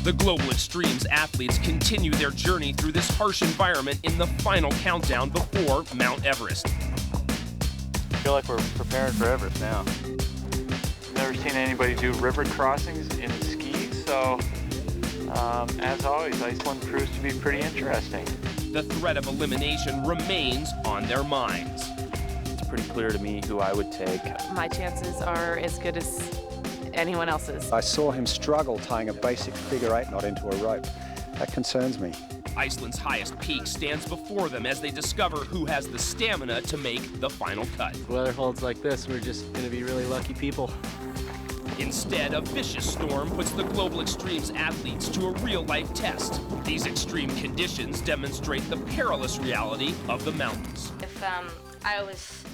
The Global Extremes athletes continue their journey through this harsh environment in the final countdown before Mount Everest. I feel like we're preparing for Everest now. Never seen anybody do river crossings in skis, so as always, Iceland proves to be pretty interesting. The threat of elimination remains on their minds. It's pretty clear to me who I would take. My chances are as good as anyone else's. I saw him struggle tying a basic figure-8 knot into a rope. That concerns me. Iceland's highest peak stands before them as they discover who has the stamina to make the final cut. If weather holds like this, we're just going to be really lucky people. Instead, a vicious storm puts the Global Extremes athletes to a real-life test. These extreme conditions demonstrate the perilous reality of the mountains. If I was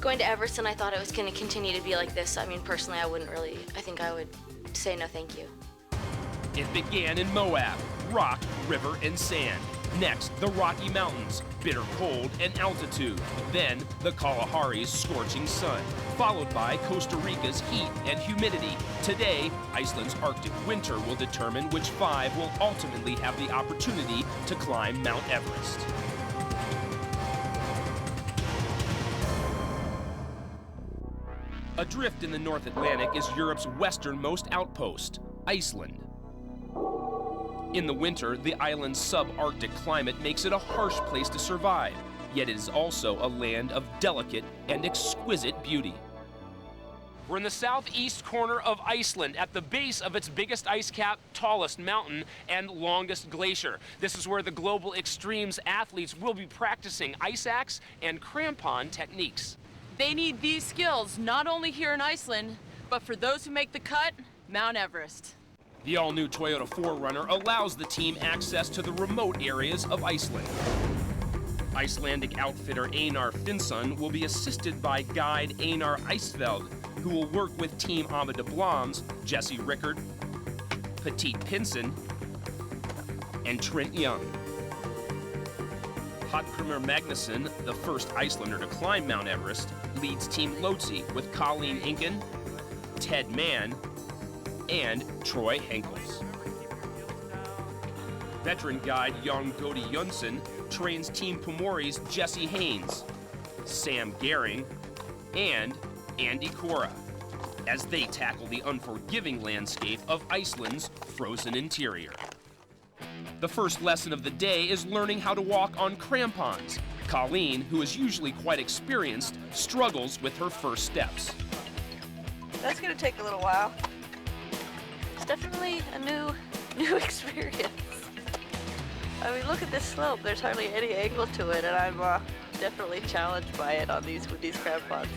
going to Everest and I thought it was going to continue to be like this, I mean, personally, I think I would say no thank you. It began in Moab, rock, river, and sand. Next, the Rocky Mountains, bitter cold and altitude. Then, the Kalahari's scorching sun, followed by Costa Rica's heat and humidity. Today, Iceland's Arctic winter will determine which 5 will ultimately have the opportunity to climb Mount Everest. Adrift in the North Atlantic is Europe's westernmost outpost, Iceland. In the winter, the island's subarctic climate makes it a harsh place to survive, yet it is also a land of delicate and exquisite beauty. We're in the southeast corner of Iceland, at the base of its biggest ice cap, tallest mountain, and longest glacier. This is where the Global Extremes athletes will be practicing ice axe and crampon techniques. They need these skills not only here in Iceland, but for those who make the cut, Mount Everest. The all-new Toyota 4Runner allows the team access to the remote areas of Iceland. Icelandic outfitter Einar Finnsson will be assisted by guide Einar Eisfeld, who will work with Team Ama de Blom's Jesse Rickard, Petit Pinson, and Trent Young. Hallgrímur Magnusson, the first Icelander to climb Mount Everest, leads Team Lhotse with Colleen Inken, Ted Mann, and Troy Henkels. Veteran guide Jan Godi Jönsson trains Team Pomori's Jesse Haynes, Sam Gehring, and Andy Cora as they tackle the unforgiving landscape of Iceland's frozen interior. The first lesson of the day is learning how to walk on crampons. Colleen, who is usually quite experienced, struggles with her first steps. That's going to take a little while. It's definitely a new experience. I mean, look at this slope. There's hardly any angle to it, and I'm definitely challenged by it with these crampons.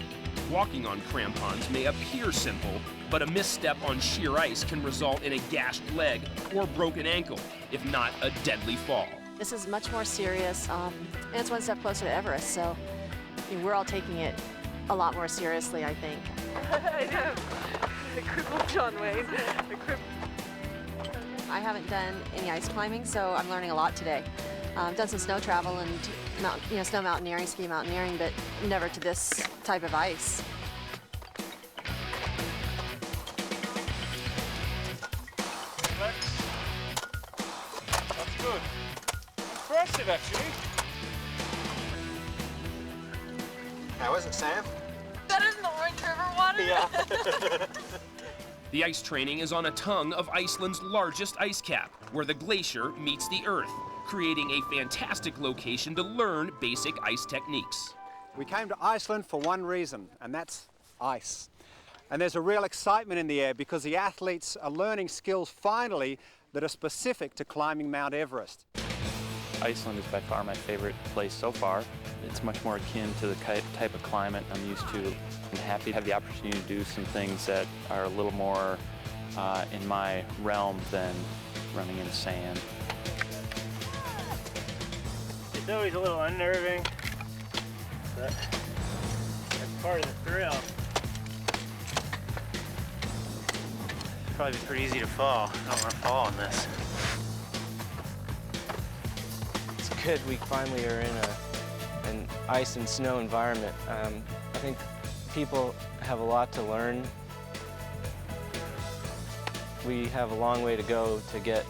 Walking on crampons may appear simple, but a misstep on sheer ice can result in a gashed leg or broken ankle, if not a deadly fall. This is much more serious, and it's one step closer to Everest, so we're all taking it a lot more seriously, I think. I know. The crippled John Wayne. I haven't done any ice climbing, so I'm learning a lot today. I've done some snow travel and snow mountaineering, ski mountaineering, but never to this type of ice. That's good. Impressive, actually. How is it, Sam? Better than the Orange River water? Yeah. The ice training is on a tongue of Iceland's largest ice cap, where the glacier meets the earth, creating a fantastic location to learn basic ice techniques. We came to Iceland for one reason, and that's ice. And there's a real excitement in the air because the athletes are learning skills finally that are specific to climbing Mount Everest. Iceland is by far my favorite place so far. It's much more akin to the type of climate I'm used to. I'm happy to have the opportunity to do some things that are a little more in my realm than running in sand. It's always a little unnerving, but that's part of the thrill. It'd probably be pretty easy to fall. I don't want to fall on this. It's good we finally are in an ice and snow environment. I think people have a lot to learn. We have a long way to go to get,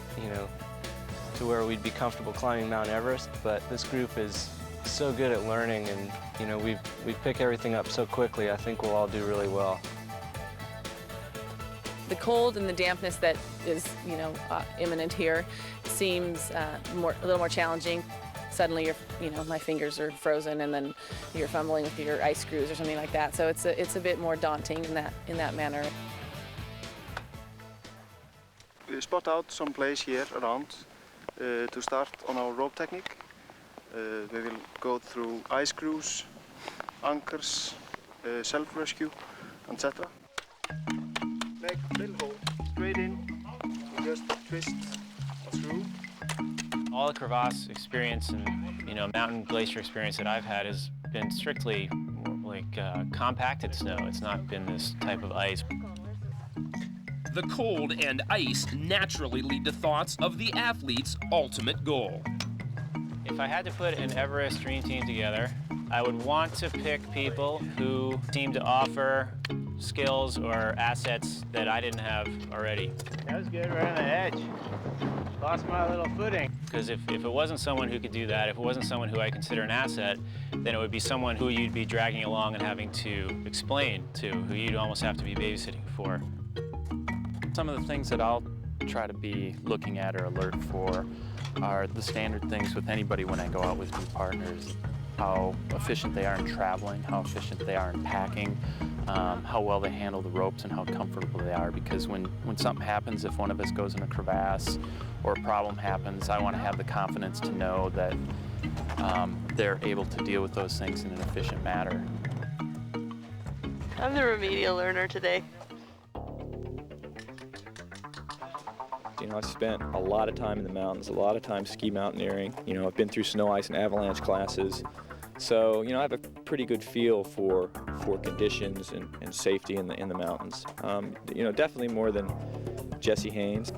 to where we'd be comfortable climbing Mount Everest, but this group is so good at learning, and we pick everything up so quickly. I think we'll all do really well. The cold and the dampness that is, imminent here seems a little more challenging. Suddenly, my fingers are frozen, and then you're fumbling with your ice screws or something like that. So it's a bit more daunting in that manner. We spot out some place here around to start on our rope technique. We will go through ice screws, anchors, self-rescue, etc. Make a little hole straight in, and just twist through. All the crevasse experience and mountain glacier experience that I've had has been strictly like compacted snow. It's not been this type of ice. The cold and ice naturally lead to thoughts of the athlete's ultimate goal. If I had to put an Everest dream team together, I would want to pick people who seem to offer skills or assets that I didn't have already. That was good, right on the edge. Lost my little footing. Because if it wasn't someone who could do that, if it wasn't someone who I consider an asset, then it would be someone who you'd be dragging along and having to explain to, who you'd almost have to be babysitting for. Some of the things that I'll try to be looking at or alert for are the standard things with anybody when I go out with new partners. How efficient they are in traveling, how efficient they are in packing, how well they handle the ropes and how comfortable they are. Because when something happens, if one of us goes in a crevasse or a problem happens, I want to have the confidence to know that they're able to deal with those things in an efficient manner. I'm the remedial learner today. I've spent a lot of time in the mountains, a lot of time ski mountaineering. I've been through snow, ice, and avalanche classes. So, I have a pretty good feel for conditions and safety in the mountains. Definitely more than Jessie Haynes.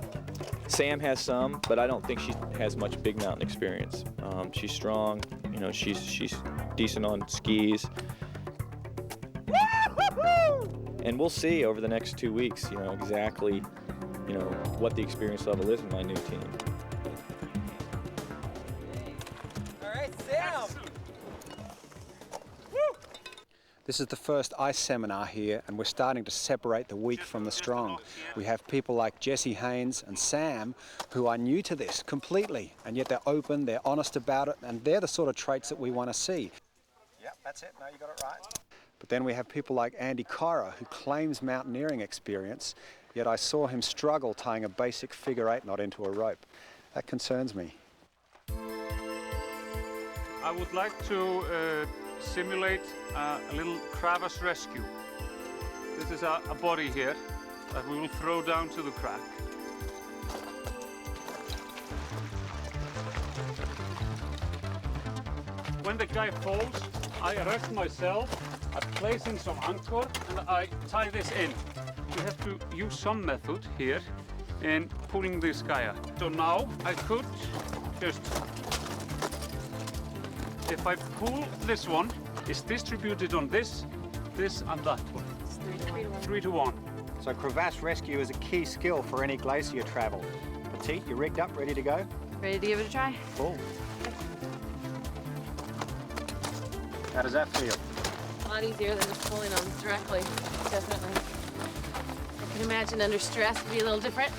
Sam has some, but I don't think she has much big mountain experience. She's strong, she's decent on skis. And we'll see over the next 2 weeks, exactly what the experience level is in my new team. All right, Sam! This is the first ice seminar here, and we're starting to separate the weak from the strong. We have people like Jessie Haynes and Sam who are new to this completely, and yet they're open, they're honest about it, and they're the sort of traits that we want to see. Yep, that's it. No, you got it right. But then we have people like Andy Cora, who claims mountaineering experience, yet I saw him struggle tying a basic figure-8 knot into a rope. That concerns me. I would like to simulate a little crevasse rescue. This is a body here that we will throw down to the crack. When the guy falls, I arrest myself, I place in some anchor, and I tie this in. We have to use some method here in pulling this guy up. So now I could just, if I pull this one, it's distributed on this, and that one. It's 3 to 1. So crevasse rescue is a key skill for any glacier travel. Petite, you rigged up, ready to go? Ready to give it a try? Cool. How does that feel? A lot easier than just pulling them directly, definitely. I can imagine under stress it'd be a little different.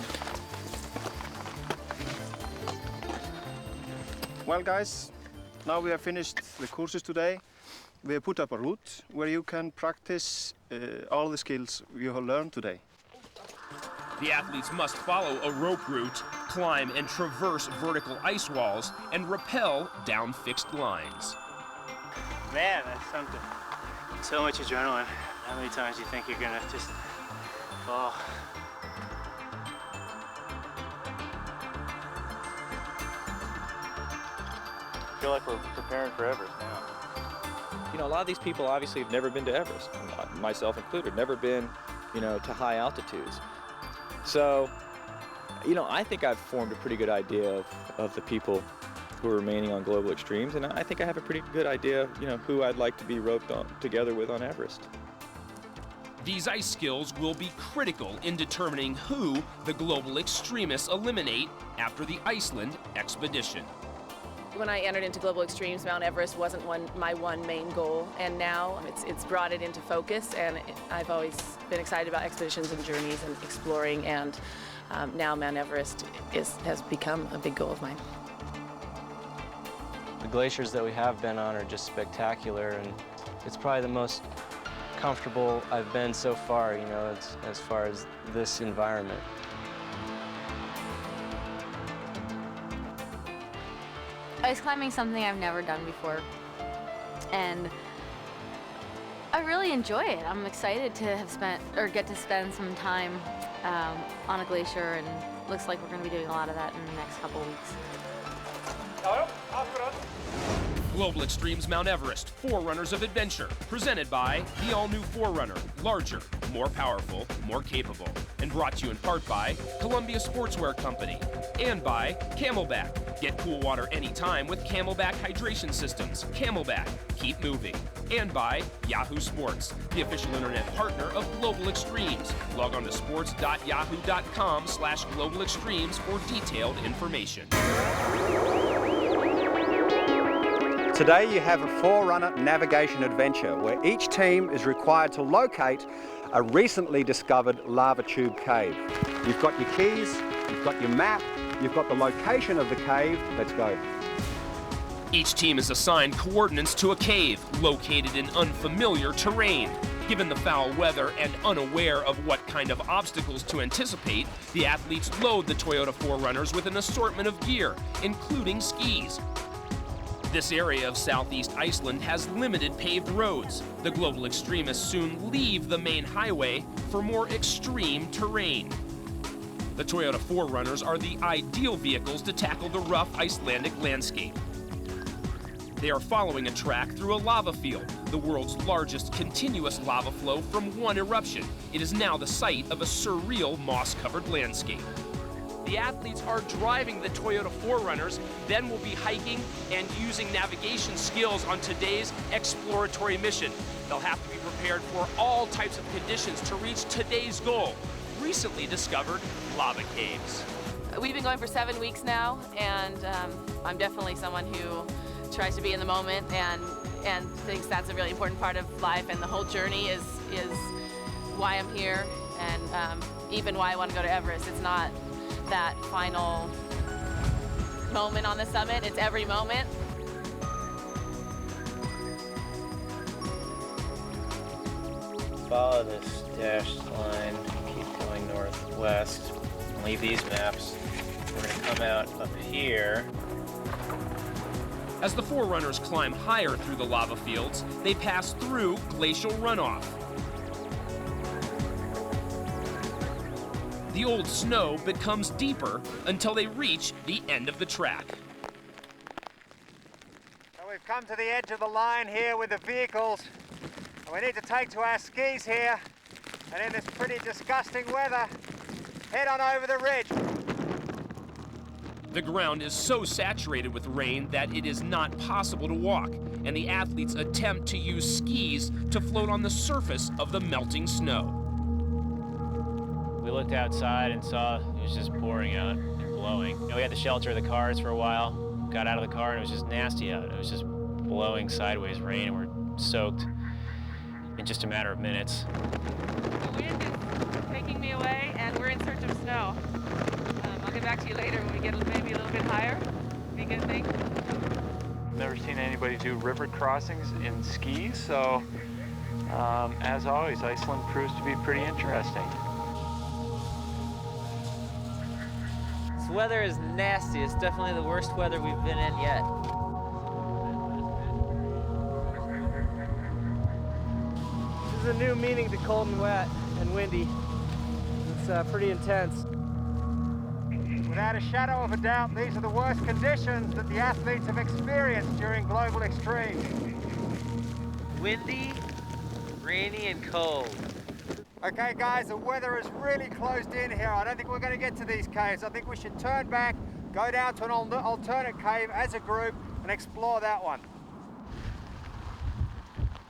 Well, guys, now we have finished the courses today. We have put up a route where you can practice all the skills you have learned today. The athletes must follow a rope route, climb and traverse vertical ice walls, and rappel down fixed lines. Man, that's something. So much adrenaline. How many times do you think you're gonna just fall? I feel like we're preparing for Everest now. A lot of these people obviously have never been to Everest, myself included, never been, to high altitudes. So, I think I've formed a pretty good idea of the people who are remaining on global extremes, and I think I have a pretty good idea, who I'd like to be roped on together with on Everest. These ice skills will be critical in determining who the global extremists eliminate after the Iceland expedition. When I entered into Global Extremes, Mount Everest wasn't my one main goal, and now it's brought it into focus, and I've always been excited about expeditions and journeys and exploring, and now Mount Everest has become a big goal of mine. The glaciers that we have been on are just spectacular, and it's probably the most comfortable I've been so far, you know, as far as this environment. Ice climbing is something I've never done before, and I really enjoy it. I'm excited to have get to spend some time on a glacier, and looks like we're going to be doing a lot of that in the next couple of weeks. Global Extremes Mount Everest, Forerunners of Adventure, presented by the all-new Forerunner, larger, more powerful, more capable, and brought to you in part by Columbia Sportswear Company, and by Camelback. Get cool water anytime with Camelback hydration systems. Camelback, keep moving. And by Yahoo Sports, the official internet partner of Global Extremes. Log on to sports.yahoo.com/Global Extremes for detailed information. Today you have a Forerunner navigation adventure where each team is required to locate a recently discovered lava tube cave. You've got your keys, you've got your map, you've got the location of the cave. Let's go. Each team is assigned coordinates to a cave located in unfamiliar terrain. Given the foul weather and unaware of what kind of obstacles to anticipate, the athletes load the Toyota 4Runners with an assortment of gear, including skis. This area of southeast Iceland has limited paved roads. The global extremists soon leave the main highway for more extreme terrain. The Toyota 4Runners are the ideal vehicles to tackle the rough Icelandic landscape. They are following a track through a lava field, the world's largest continuous lava flow from one eruption. It is now the site of a surreal moss-covered landscape. The athletes are driving the Toyota 4Runners, then will be hiking and using navigation skills on today's exploratory mission. They'll have to be prepared for all types of conditions to reach today's goal, recently discovered lava caves. We've been going for 7 weeks now, and I'm definitely someone who tries to be in the moment and thinks that's a really important part of life, and the whole journey is why I'm here, and even why I want to go to Everest. It's not that final moment on the summit, it's every moment. Follow this dashed line, keep going northwest, leave these maps. We're going to come out up here. As the 4Runners climb higher through the lava fields, they pass through glacial runoff. The old snow becomes deeper until they reach the end of the track. So we've come to the edge of the line here with the vehicles, and we need to take to our skis here, and in this pretty disgusting weather, head on over the ridge. The ground is so saturated with rain that it is not possible to walk, and the athletes attempt to use skis to float on the surface of the melting snow. We looked outside and saw it was just pouring out and blowing. You know, we had to shelter the cars for a while, got out of the car, and it was just nasty out. It was just blowing sideways rain, and we're soaked in just a matter of minutes. The wind is taking me away, and we're in search of snow. I'll get back to you later when we get maybe a little bit higher. Be a good thing. Never seen anybody do river crossings in skis, so as always, Iceland proves to be pretty interesting. This weather is nasty. It's definitely the worst weather we've been in yet. This is a new meaning to cold and wet and windy. It's pretty intense. Without a shadow of a doubt, these are the worst conditions that the athletes have experienced during Global Extremes. Windy, rainy, and cold. Okay guys, the weather is really closed in here. I don't think we're going to get to these caves. I think we should turn back, go down to an alternate cave as a group and explore that one.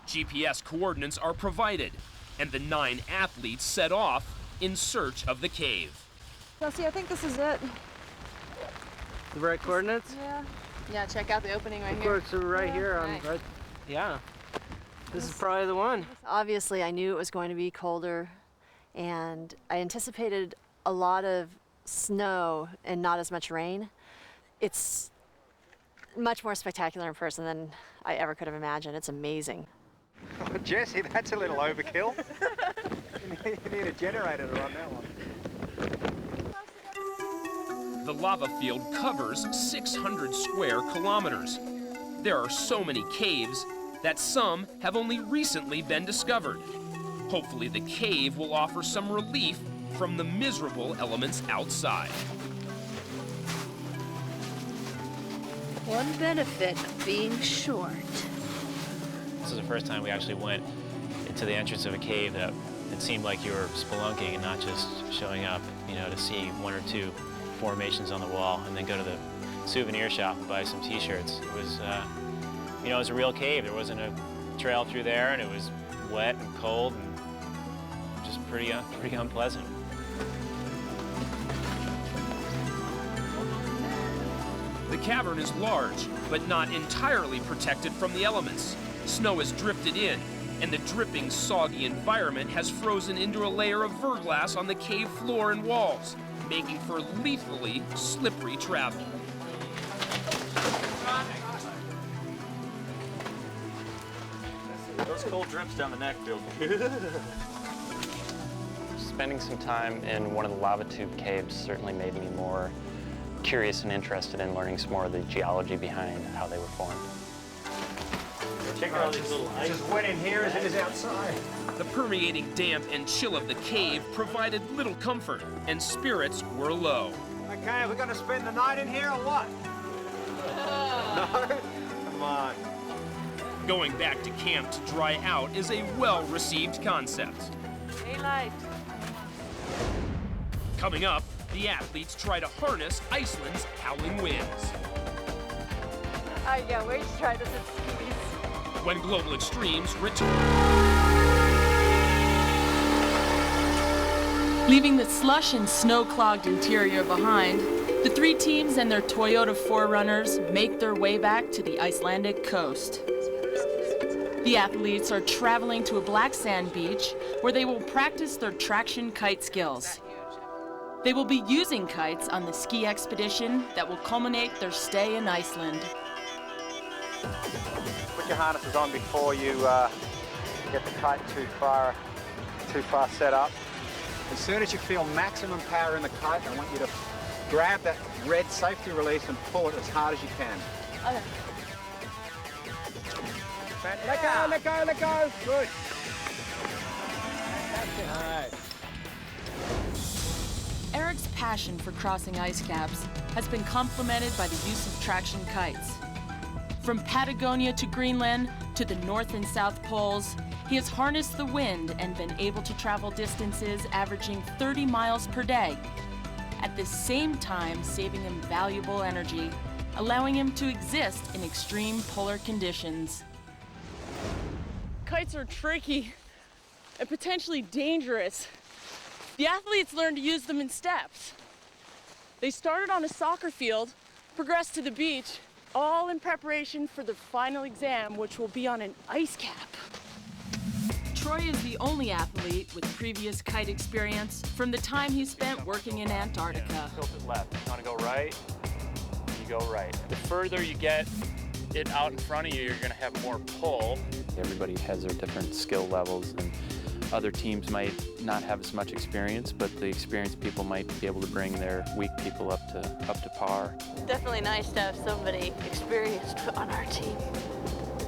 GPS coordinates are provided. and the 9 athletes set off in search of the cave. Chelsea, I think this is it. The right coordinates? Yeah. Yeah, check out the opening right Of here. course, we're right here. Right. Yeah. This is probably the one. Obviously, I knew it was going to be colder, and I anticipated a lot of snow and not as much rain. It's much more spectacular in person than I ever could have imagined. It's amazing. Oh, Jesse, that's a little overkill. You need a generator to run that one. The lava field covers 600 square kilometers. There are so many caves that some have only recently been discovered. Hopefully the cave will offer some relief from the miserable elements outside. One benefit of being short. This is the first time we actually went into the entrance of a cave that it seemed like you were spelunking and not just showing up, you know, to see 1 or 2 formations on the wall and then go to the souvenir shop and buy some t-shirts. It was, you know, it was a real cave. There wasn't a trail through there, and it was wet and cold and just pretty unpleasant. The cavern is large, but not entirely protected from the elements. Snow has drifted in, and the dripping, soggy environment has frozen into a layer of verglass on the cave floor and walls, making for lethally slippery travel. Those cold drips down the neck feel good. Spending some time in one of the lava tube caves certainly made me more curious and interested in learning some more of the geology behind how they were formed. Check out these little ice. It's as wet in here as it is outside. The permeating damp and chill of the cave provided little comfort, and spirits were low. Okay, we're going to spend the night in here or what? No? Come on. Going back to camp to dry out is a well-received concept. Daylight. Coming up, the athletes try to harness Iceland's howling winds. I can't wait to try this at skis. When Global Extremes return. Leaving the slush and snow-clogged interior behind, the 3 teams and their Toyota 4Runners make their way back to the Icelandic coast. The athletes are traveling to a black sand beach where they will practice their traction kite skills. They will be using kites on the ski expedition that will culminate their stay in Iceland. Put your harnesses on before you get the kite too far set up. As soon as you feel maximum power in the kite, I want you to grab that red safety release and pull it as hard as you can. Okay. Let go, let go, let go. Good. All right. Eric's passion for crossing ice caps has been complemented by the use of traction kites. From Patagonia to Greenland to the North and South Poles, he has harnessed the wind and been able to travel distances averaging 30 miles per day, at the same time saving him valuable energy, allowing him to exist in extreme polar conditions. Kites are tricky and potentially dangerous. The athletes learn to use them in steps. They started on a soccer field, progressed to the beach, all in preparation for the final exam, which will be on an ice cap. Troy is the only athlete with previous kite experience from the time he spent working in Antarctica. Tilt it left. You want to go right, you go right. The further you get it out in front of you, you're going to have more pull. Everybody has their different skill levels, and other teams might not have as much experience, but the experienced people might be able to bring their weak people up to par. Definitely nice to have somebody experienced on our team.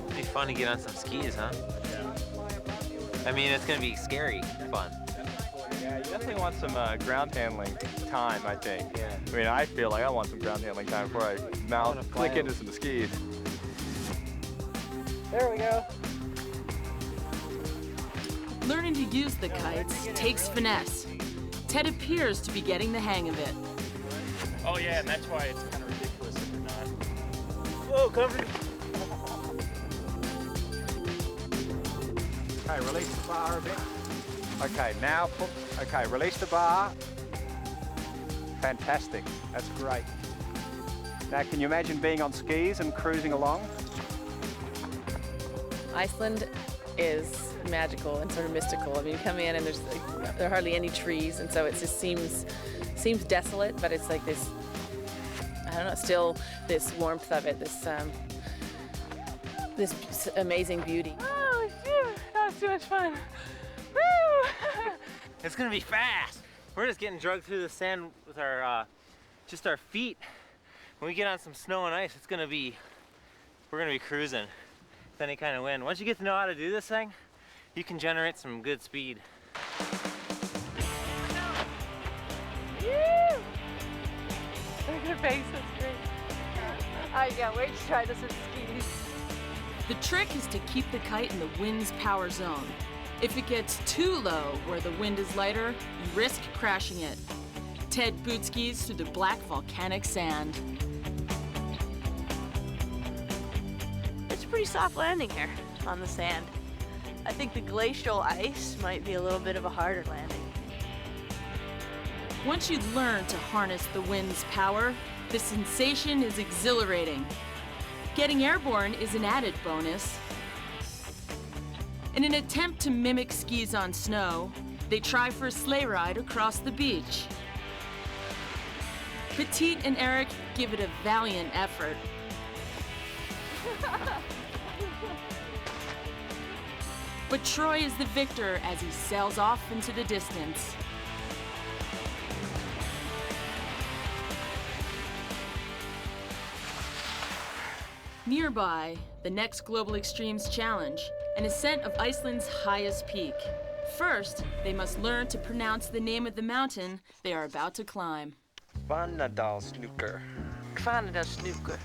It'd be fun to get on some skis, huh? I mean, it's gonna be scary fun. Yeah, you definitely want some ground handling time, I think. Yeah. I mean, I feel like I want some ground handling time before I click into some skis. There we go. Learning to use the kites takes finesse. Ted appears to be getting the hang of it. Oh yeah, and that's why it's kind of ridiculous if you're not. Whoa, cover. Okay, release the bar a bit. Okay, now release the bar. Fantastic, that's great. Now can you imagine being on skis and cruising along? Iceland is magical and sort of mystical. I mean, you come in and there are hardly any trees, and so it just seems desolate, but it's like this, I don't know, still this warmth of it, this amazing beauty. Oh, shoot. That was too much fun. Woo! It's gonna be fast. We're just getting drugged through the sand with our, just our feet. When we get on some snow and ice, we're gonna be cruising with any kind of wind. Once you get to know how to do this thing, you can generate some good speed. Woo! Look at her face, that's great. I can't wait to try this with skis. The trick is to keep the kite in the wind's power zone. If it gets too low where the wind is lighter, you risk crashing it. Ted boot skis through the black volcanic sand. It's a pretty soft landing here on the sand. I think the glacial ice might be a little bit of a harder landing. Once you learn to harness the wind's power, the sensation is exhilarating. Getting airborne is an added bonus. In an attempt to mimic skis on snow, they try for a sleigh ride across the beach. Petite and Eric give it a valiant effort. But Troy is the victor as he sails off into the distance. Nearby, the next Global Extremes challenge, an ascent of Iceland's highest peak. First, they must learn to pronounce the name of the mountain they are about to climb. Hvannadalshnúkur. Hvannadalshnúkur.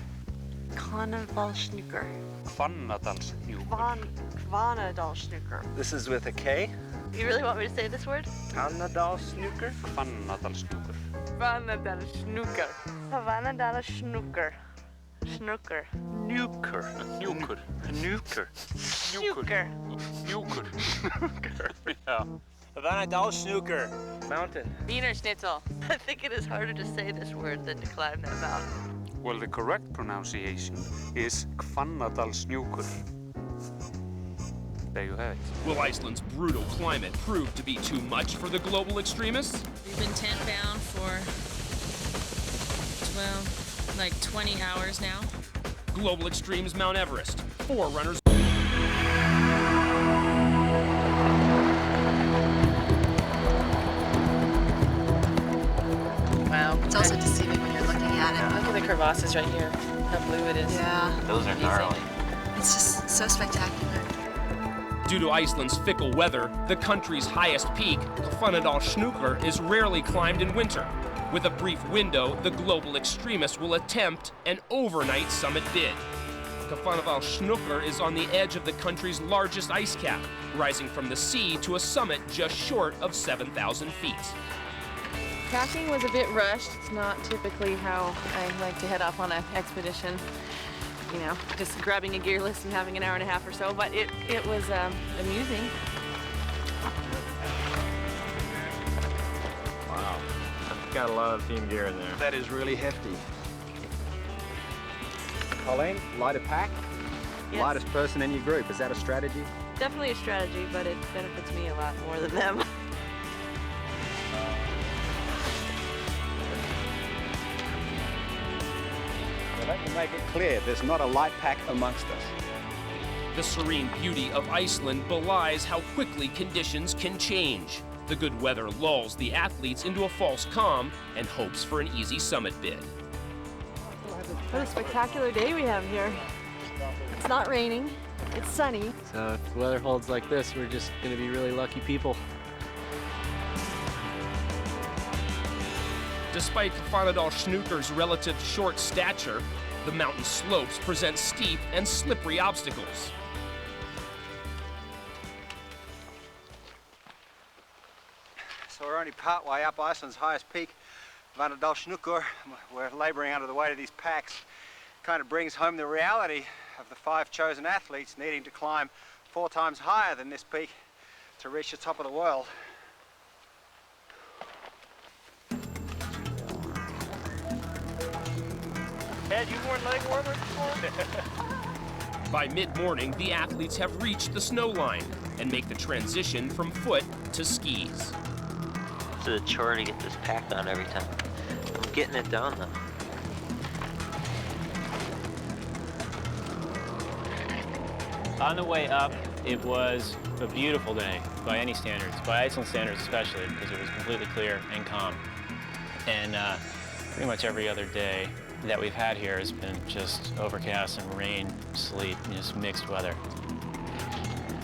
Hvannadalshnúkur. Hvannadalshnúkur. Hvannadalshnúkur. This is with a K? You really want me to say this word? Hvannadalshnúkur. Hvannadalshnúkur. Hvannadalshnúkur. Hvannadalshnúkur. Snooker. Nuker. Nuker. Nuker. Nuker. Nuker. Yeah. Hvannadalshnúkur mountain. Wiener Schnitzel. I think it is harder to say this word than to climb that mountain. Well, the correct pronunciation is Hvannadalshnúkur. There you have it. Will Iceland's brutal climate prove to be too much for the global extremists? We've been tent bound for, well, like 20 hours now. Global Extremes Mount Everest. 4 runners. Wow. It's also deceiving when you're looking at it. Look at the crevasses right here. How blue it is. Yeah. Those are gnarly. It's just so spectacular. Due to Iceland's fickle weather, the country's highest peak, Hvannadalshnúkur, is rarely climbed in winter. With a brief window, the global extremists will attempt an overnight summit bid. Hvannadalshnúkur is on the edge of the country's largest ice cap, rising from the sea to a summit just short of 7,000 feet. Packing was a bit rushed. It's not typically how I like to head off on an expedition. You know, just grabbing a gear list and having an hour and a half or so, but it was amusing. Wow. Got a lot of team gear in there. That is really hefty. Colleen, lighter pack? Yes. Lightest person in your group, is that a strategy? Definitely a strategy, but it benefits me a lot more than them. Well, let me make it clear, there's not a light pack amongst us. The serene beauty of Iceland belies how quickly conditions can change. The good weather lulls the athletes into a false calm and hopes for an easy summit bid. What a spectacular day we have here. It's not raining, it's sunny. So if the weather holds like this, we're just going to be really lucky people. Despite Hvannadalshnúkur's relative short stature, the mountain slopes present steep and slippery obstacles. So we're only part way up Iceland's highest peak, Hvannadalshnúkur. We're labouring under the weight of these packs. Kind of brings home the reality of the 5 chosen athletes needing to climb 4 times higher than this peak to reach the top of the world. Had you worn leg warmers before? By mid-morning, the athletes have reached the snow line and make the transition from foot to skis. It's a chore to get this packed on every time. I'm getting it down though. On the way up, it was a beautiful day by any standards, by Iceland standards especially, because it was completely clear and calm. And pretty much every other day that we've had here has been just overcast and rain, sleet, and just mixed weather.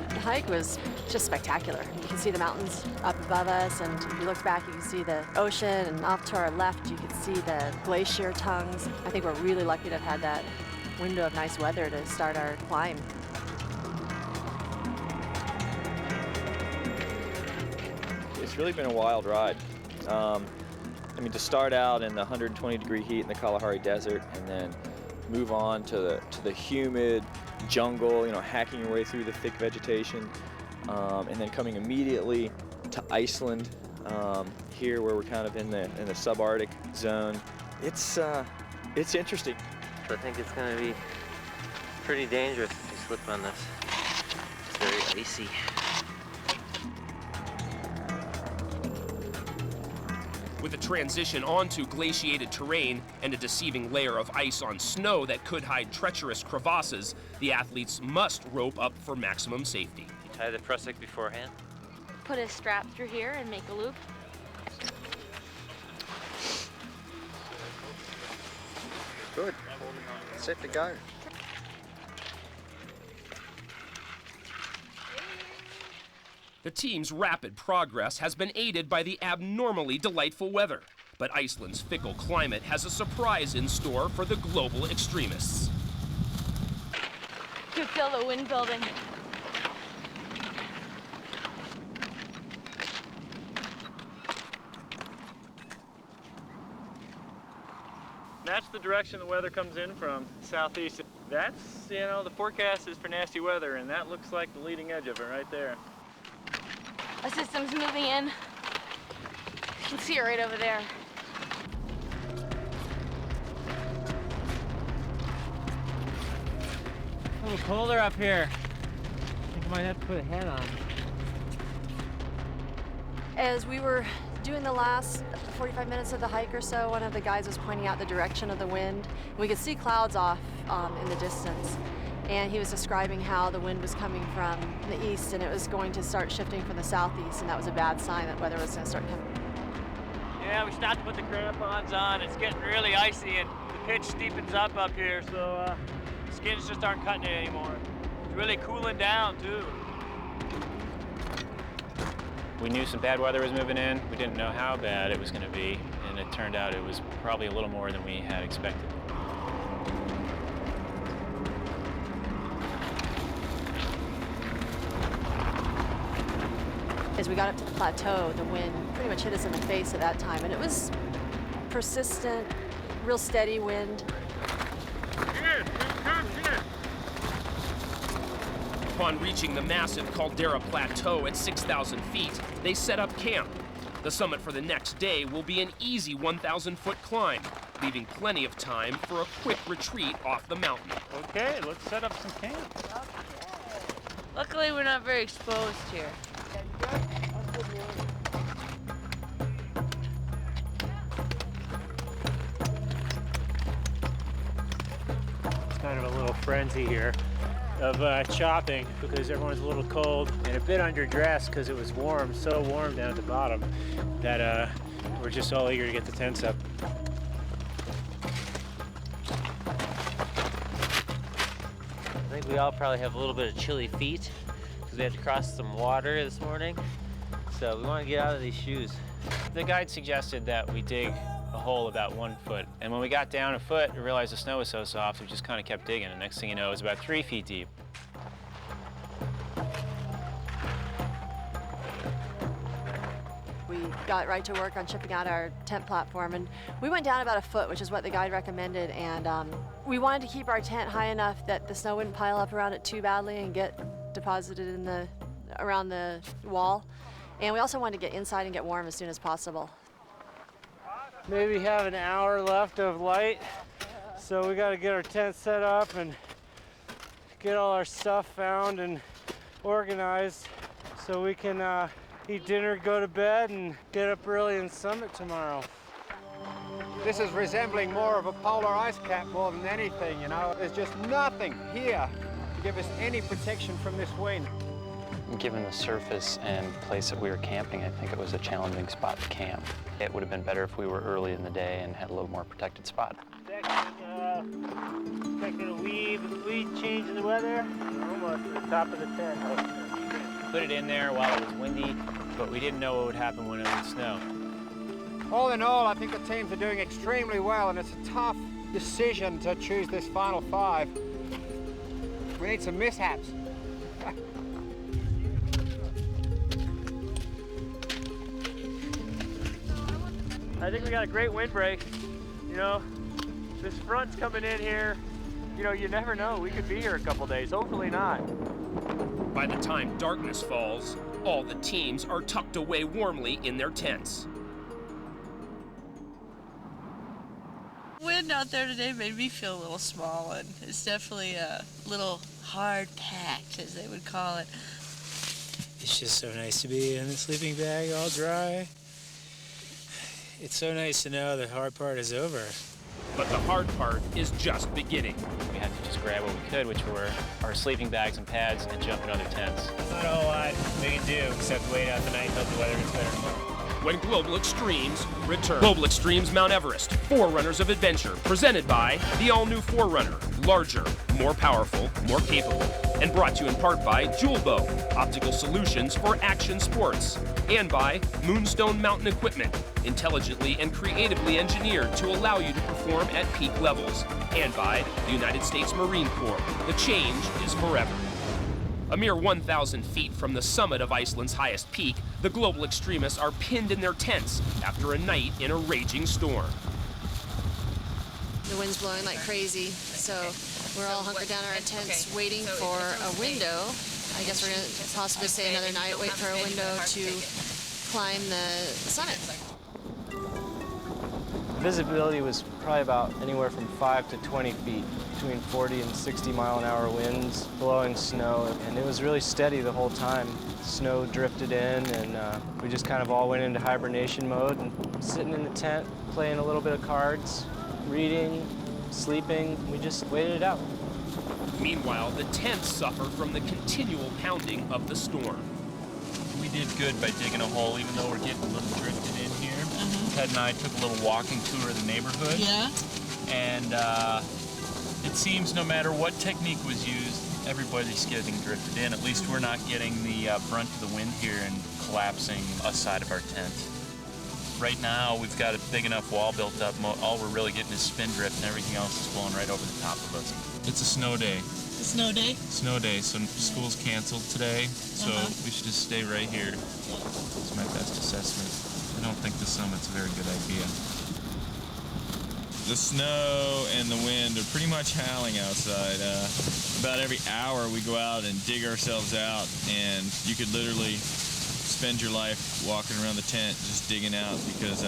The hike was just spectacular. You can see the mountains up above us, and if you look back, you can see the ocean, and off to our left, you can see the glacier tongues. I think we're really lucky to have had that window of nice weather to start our climb. It's really been a wild ride. I mean, to start out in the 120-degree heat in the Kalahari Desert, and then move on to the humid jungle, you know, hacking your way through the thick vegetation, and then coming immediately to Iceland, here where we're kind of in the subarctic zone. It's interesting. I think it's going to be pretty dangerous if you slip on this. It's very icy. With a transition onto glaciated terrain and a deceiving layer of ice on snow that could hide treacherous crevasses, the athletes must rope up for maximum safety. You tie the prusik beforehand? Put a strap through here and make a loop. Good. Set to go. The team's rapid progress has been aided by the abnormally delightful weather, but Iceland's fickle climate has a surprise in store for the global extremists. You can feel the wind building. That's the direction the weather comes in from, southeast. That's, you know, the forecast is for nasty weather, and that looks like the leading edge of it right there. A system's moving in. You can see it right over there. A little colder up here. I think I might have to put a hat on. As we were doing the last 45 minutes of the hike or so, one of the guys was pointing out the direction of the wind. We could see clouds off in the distance. And he was describing how the wind was coming from the east and it was going to start shifting from the southeast, and that was a bad sign that weather was going to start coming. Yeah, we stopped to put the crampons on. It's getting really icy and the pitch steepens up here, so the skins just aren't cutting it anymore. It's really cooling down, too. We knew some bad weather was moving in. We didn't know how bad it was going to be, and it turned out it was probably a little more than we had expected. As we got up to the plateau, the wind pretty much hit us in the face at that time, and it was persistent, real steady wind. Upon reaching the massive Caldera Plateau at 6,000 feet, they set up camp. The summit for the next day will be an easy 1,000-foot climb, leaving plenty of time for a quick retreat off the mountain. Okay, let's set up some camp. Luckily, we're not very exposed here. It's kind of a little frenzy here of chopping because everyone's a little cold and a bit underdressed because it was warm, so warm down at the bottom that we're just all eager to get the tents up. I think we all probably have a little bit of chilly feet because we had to cross some water this morning. So we want to get out of these shoes. The guide suggested that we dig a hole about 1 foot, and when we got down a foot, we realized the snow was so soft, we just kind of kept digging, and next thing you know, it was about 3 feet deep. We got right to work on chipping out our tent platform, and we went down about a foot, which is what the guide recommended, and we wanted to keep our tent high enough that the snow wouldn't pile up around it too badly and get deposited in around the wall. And we also wanted to get inside and get warm as soon as possible. Maybe have an hour left of light, so we got to get our tent set up and get all our stuff found and organized so we can eat dinner, go to bed, and get up early and summit tomorrow. This is resembling more of a polar ice cap more than anything, you know. There's just nothing here to give us any protection from this wind. Given the surface and place that we were camping, I think it was a challenging spot to camp. It would have been better if we were early in the day and had a little more protected spot. Expecting a wee change in the weather. Almost to the top of the tent. Put it in there while it was windy, but we didn't know what would happen when it would snow. All in all, I think the teams are doing extremely well, and it's a tough decision to choose this final 5. We need some mishaps. I think we got a great windbreak. You know, this front's coming in here. You know, you never know. We could be here a couple days. Hopefully not. By the time darkness falls, all the teams are tucked away warmly in their tents. Wind out there today made me feel a little small, and it's definitely a little hard packed, as they would call it. It's just so nice to be in the sleeping bag all dry. It's so nice to know the hard part is over. But the hard part is just beginning. We had to just grab what we could, which were our sleeping bags and pads, and jump in other tents. Not a whole lot we can do except wait out the night until the weather gets better tomorrow. When Global Extremes return. Global Extremes Mount Everest, Forerunners of Adventure, presented by the all-new Forerunner. Larger, more powerful, more capable. And brought to you in part by Julbo, optical solutions for action sports. And by Moonstone Mountain Equipment, intelligently and creatively engineered to allow you to perform at peak levels. And by the United States Marine Corps. The change is forever. A mere 1,000 feet from the summit of Iceland's highest peak, the global extremists are pinned in their tents after a night in a raging storm. The wind's blowing like crazy, so we're all hunkered down in our tents waiting for a window. I guess we're going to possibly stay another night, wait for a window to climb the summit. Visibility was probably about anywhere from 5 to 20 feet, between 40 and 60 mile-an-hour winds, blowing snow, and it was really steady the whole time. Snow drifted in, and we just kind of all went into hibernation mode, and sitting in the tent, playing a little bit of cards, reading, sleeping. We just waited it out. Meanwhile, the tents suffer from the continual pounding of the storm. We did good by digging a hole, even though we're getting a little drifted in here. Ted and I took a little walking tour of the neighborhood. Yeah? And it seems no matter what technique was used, everybody's getting drifted in. At least we're not getting the brunt of the wind here and collapsing a side of our tent. Right now, we've got a big enough wall built up. All we're really getting is spin drift, and everything else is blowing right over the top of us. It's a snow day. A snow day? Snow day, so school's canceled today, so we should just stay right here. That's my best assessment. I don't think the summit's a very good idea. The snow and the wind are pretty much howling outside. About every hour we go out and dig ourselves out, and you could literally spend your life walking around the tent just digging out because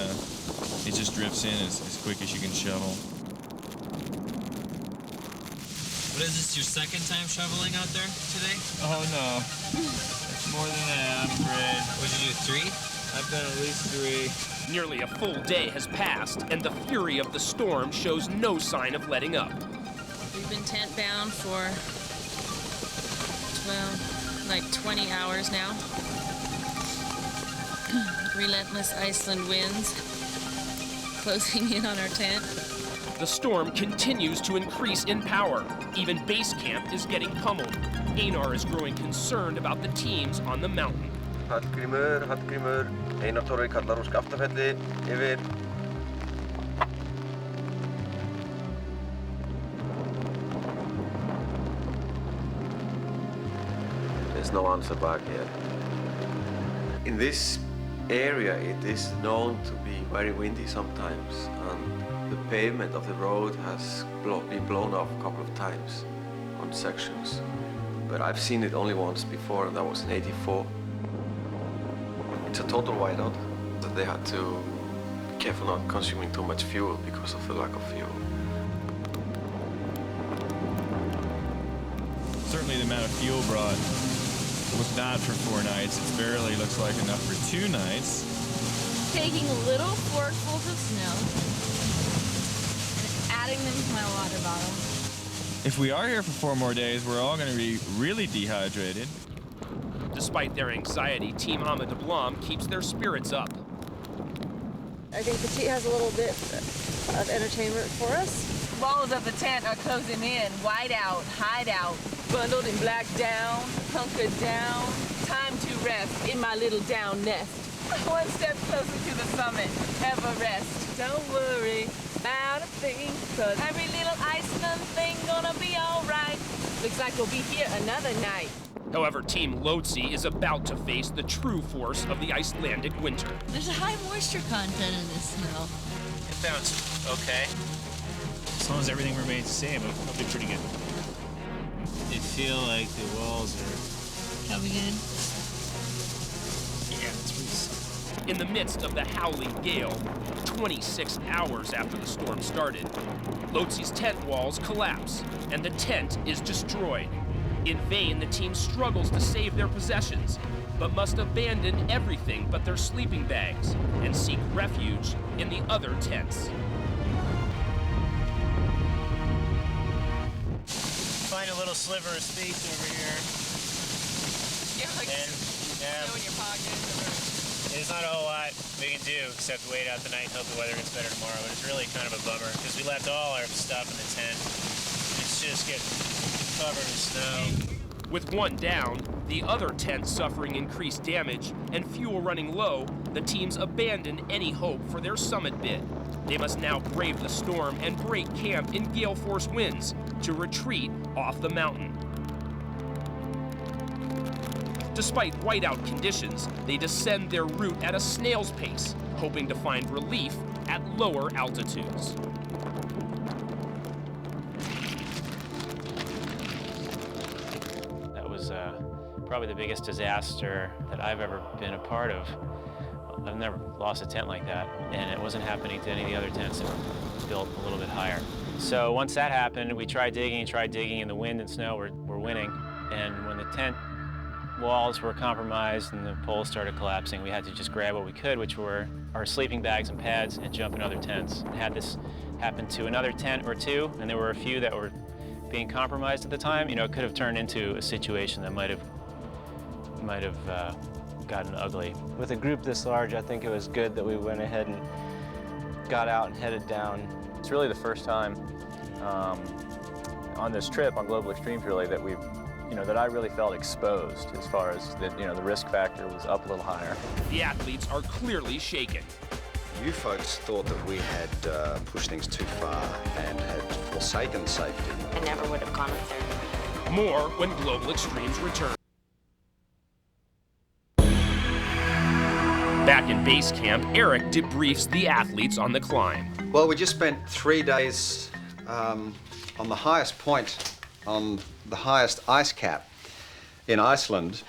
it just drifts in as quick as you can shovel. What is this, your second time shoveling out there today? Oh no, it's more than that, I'm afraid. What did you do, 3? I've done at least 3. Nearly a full day has passed, and the fury of the storm shows no sign of letting up. We've been tent bound for, well, like 20 hours now. Relentless Iceland winds closing in on our tent. The storm continues to increase in power. Even base camp is getting pummeled. Einar is growing concerned about the teams on the mountain. Hallgrímur, Einar Torri kallar úr Skaftafelli yfir. There's no answer back yet. In this area, it is known to be very windy sometimes, and the pavement of the road has been blown off a couple of times on sections. but I've seen it only once before, and that was in '84. It's a total whiteout. They had to be careful not consuming too much fuel because of the lack of fuel. Certainly the amount of fuel brought was not for 4 nights. It barely looks like enough for 2 nights. Taking little forkfuls of snow and adding them to my water bottle. If we are here for 4 more days, we're all going to be really dehydrated. Despite their anxiety, Team Ama de Blam keeps their spirits up. I think Petit has a little bit of entertainment for us. Walls of the tent are closing in, white out, hide out, bundled in black down, hunkered down. Time to rest in my little down nest. One step closer to the summit, Everest. Don't worry about a thing, 'cause every little Iceland thing gonna be alright. Looks like we'll be here another night. However, Team Lhotse is about to face the true force of the Icelandic winter. There's a high moisture content in this snow. It sounds okay. As long as everything remains the same, it'll be pretty good. They feel like the walls are coming in. Yeah, it's pretty. In the midst of the howling gale, 26 hours after the storm started, Lhotse's tent walls collapse, and the tent is destroyed. In vain, the team struggles to save their possessions, but must abandon everything but their sleeping bags and seek refuge in the other tents. Find a little sliver of space over here. Yeah, like snow in your pocket. There's not a whole lot we can do except wait out the night and hope the weather gets better tomorrow, but it's really kind of a bummer because we left all our stuff in the tent. It's just getting covered in snow. With one down, the other tent suffering increased damage, and fuel running low, the teams abandon any hope for their summit bid. They must now brave the storm and break camp in gale force winds to retreat off the mountain. Despite whiteout conditions, they descend their route at a snail's pace, hoping to find relief at lower altitudes. That was probably the biggest disaster that I've ever been a part of. I've never lost a tent like that, and it wasn't happening to any of the other tents that were built a little bit higher. So once that happened, we tried digging, and the wind and snow were winning. And when the tent walls were compromised and the poles started collapsing, we had to just grab what we could, which were our sleeping bags and pads, and jump in other tents. And had this happen to another tent or two, and there were a few that were being compromised at the time, you know, it could have turned into a situation that might have gotten ugly. With a group this large, I think it was good that we went ahead and got out and headed down. It's really the first time on this trip, on Global Extremes, really, that that I really felt exposed as far as the risk factor was up a little higher. The athletes are clearly shaken. You folks thought that we had pushed things too far and had forsaken safety. I never would have gone up there. More when Global Extremes return. Back in base camp, Eric debriefs the athletes on the climb. Well, we just spent 3 days on the highest point, on the highest ice cap in Iceland.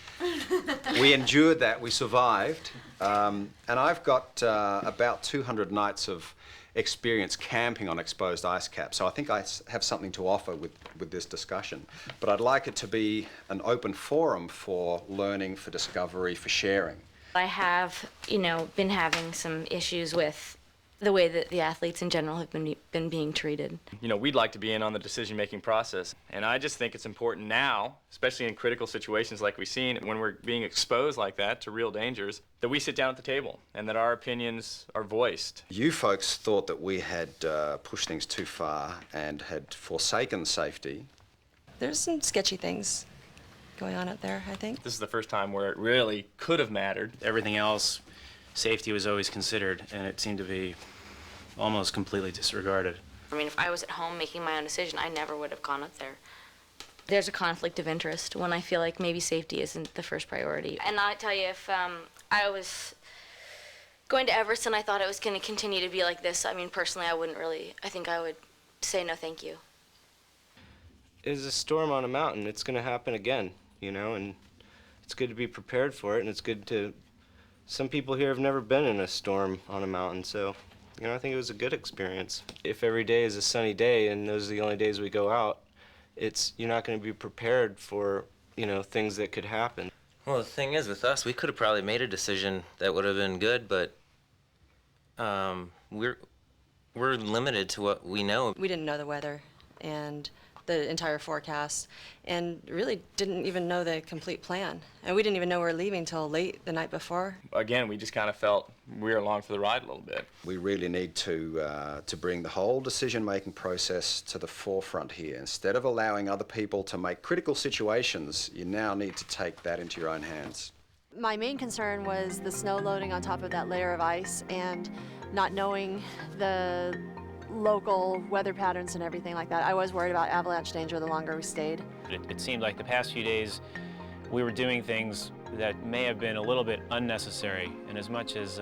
We endured that, we survived, and I've got about 200 nights of experience camping on exposed ice caps, so I think I have something to offer with this discussion. But I'd like it to be an open forum for learning, for discovery, for sharing. I have, been having some issues with the way that the athletes in general have been being treated. We'd like to be in on the decision-making process, and I just think it's important now, especially in critical situations like we've seen, when we're being exposed like that to real dangers, that we sit down at the table and that our opinions are voiced. You folks thought that we had pushed things too far and had forsaken safety. There's some sketchy things going on out there, I think. This is the first time where it really could have mattered. Everything else, safety was always considered, and it seemed to be almost completely disregarded. I mean, if I was at home making my own decision, I never would have gone up there. There's a conflict of interest when I feel like maybe safety isn't the first priority. And I tell you, if I was going to Everest and I thought it was going to continue to be like this, I mean, personally, I think I would say no thank you. is a storm on a mountain. It's going to happen again, you know, and it's good to be prepared for it, and it's good to... Some people here have never been in a storm on a mountain, so, you know, I think it was a good experience. If every day is a sunny day and those are the only days we go out, you're not going to be prepared for, you know, things that could happen. Well, the thing is, with us, we could have probably made a decision that would have been good, but we're limited to what we know. We didn't know the weather and the entire forecast, and really didn't even know the complete plan. And we didn't even know we were leaving till late the night before. Again, we just kind of felt we were along for the ride a little bit. We really need to bring the whole decision-making process to the forefront here. Instead of allowing other people to make critical situations, you now need to take that into your own hands. My main concern was the snow loading on top of that layer of ice and not knowing the local weather patterns and everything like that. I was worried about avalanche danger the longer we stayed. It seemed like the past few days we were doing things that may have been a little bit unnecessary, and as much as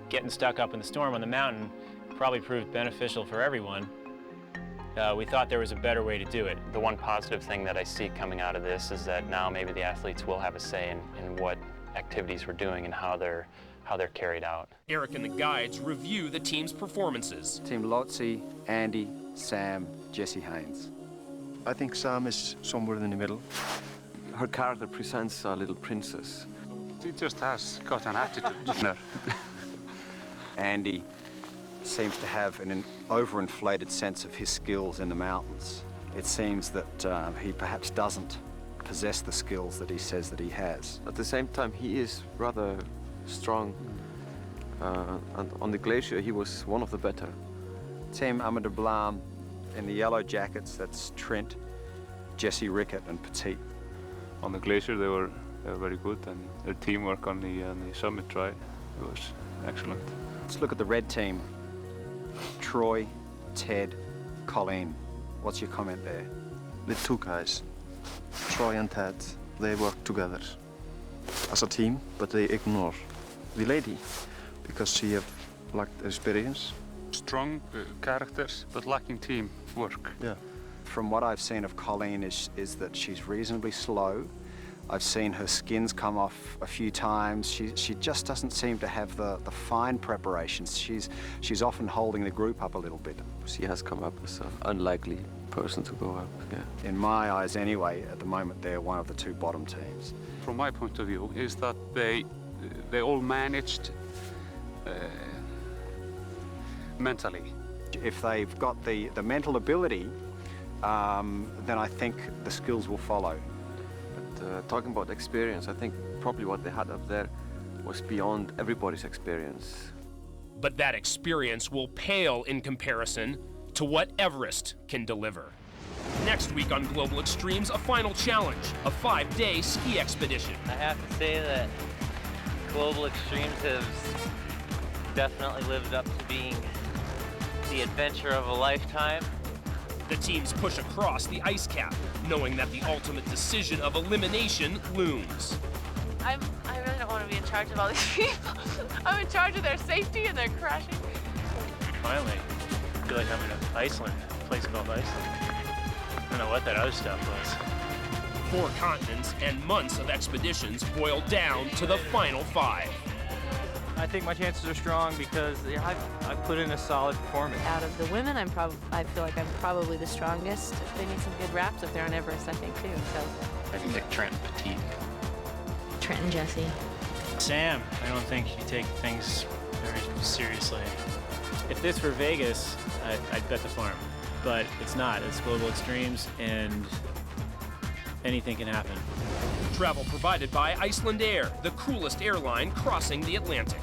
getting stuck up in the storm on the mountain probably proved beneficial for everyone, we thought there was a better way to do it. The one positive thing that I see coming out of this is that now maybe the athletes will have a say in what activities we're doing and how they're carried out. Eric and the guides review the team's performances. Team Lotzi, Andy, Sam, Jesse Haynes. I think Sam is somewhere in the middle. Her character presents a little princess. She just has got an attitude. No. Andy seems to have an overinflated sense of his skills in the mountains. It seems that he perhaps doesn't possess the skills that he says that he has. At the same time, he is rather strong, and on the glacier he was one of the better. Team Amer de Blam in the yellow jackets, that's Trent, Jesse Rickett and Petit. On the glacier they were very good, and their teamwork on the summit try was excellent. Let's look at the red team. Troy, Ted, Colleen. What's your comment there? The two guys, Troy and Ted, they work together as a team, but they ignore the lady because she have lacked experience. Strong characters, but lacking teamwork. Yeah. From what I've seen of Colleen is that she's reasonably slow. I've seen her skins come off a few times. She just doesn't seem to have the fine preparations. She's often holding the group up a little bit. She has come up as an unlikely person to go up, yeah. In my eyes anyway, at the moment they're one of the two bottom teams. From my point of view, is that they all managed mentally. If they've got the mental ability, then I think the skills will follow. But talking about experience, I think probably what they had up there was beyond everybody's experience. But that experience will pale in comparison to what Everest can deliver. Next week on Global Extremes, a final challenge, a 5-day ski expedition. I have to say that Global Extremes has definitely lived up to being the adventure of a lifetime. The teams push across the ice cap, knowing that the ultimate decision of elimination looms. I really don't want to be in charge of all these people. I'm in charge of their safety and their crashing. Finally, I feel like I'm in Iceland, a place called Iceland. I don't know what that other stuff was. 4 continents and months of expeditions boil down to the final 5. I think my chances are strong because I've put in a solid performance. Out of the women, I feel like I'm probably the strongest. They need some good raps up there on Everest, I think, too. So I think like Trent and Petit. Trent and Jesse. Sam, I don't think you take things very seriously. If this were Vegas, I'd bet the farm. But it's not. It's Global Extremes, and anything can happen. Travel provided by Iceland Air, the coolest airline crossing the Atlantic.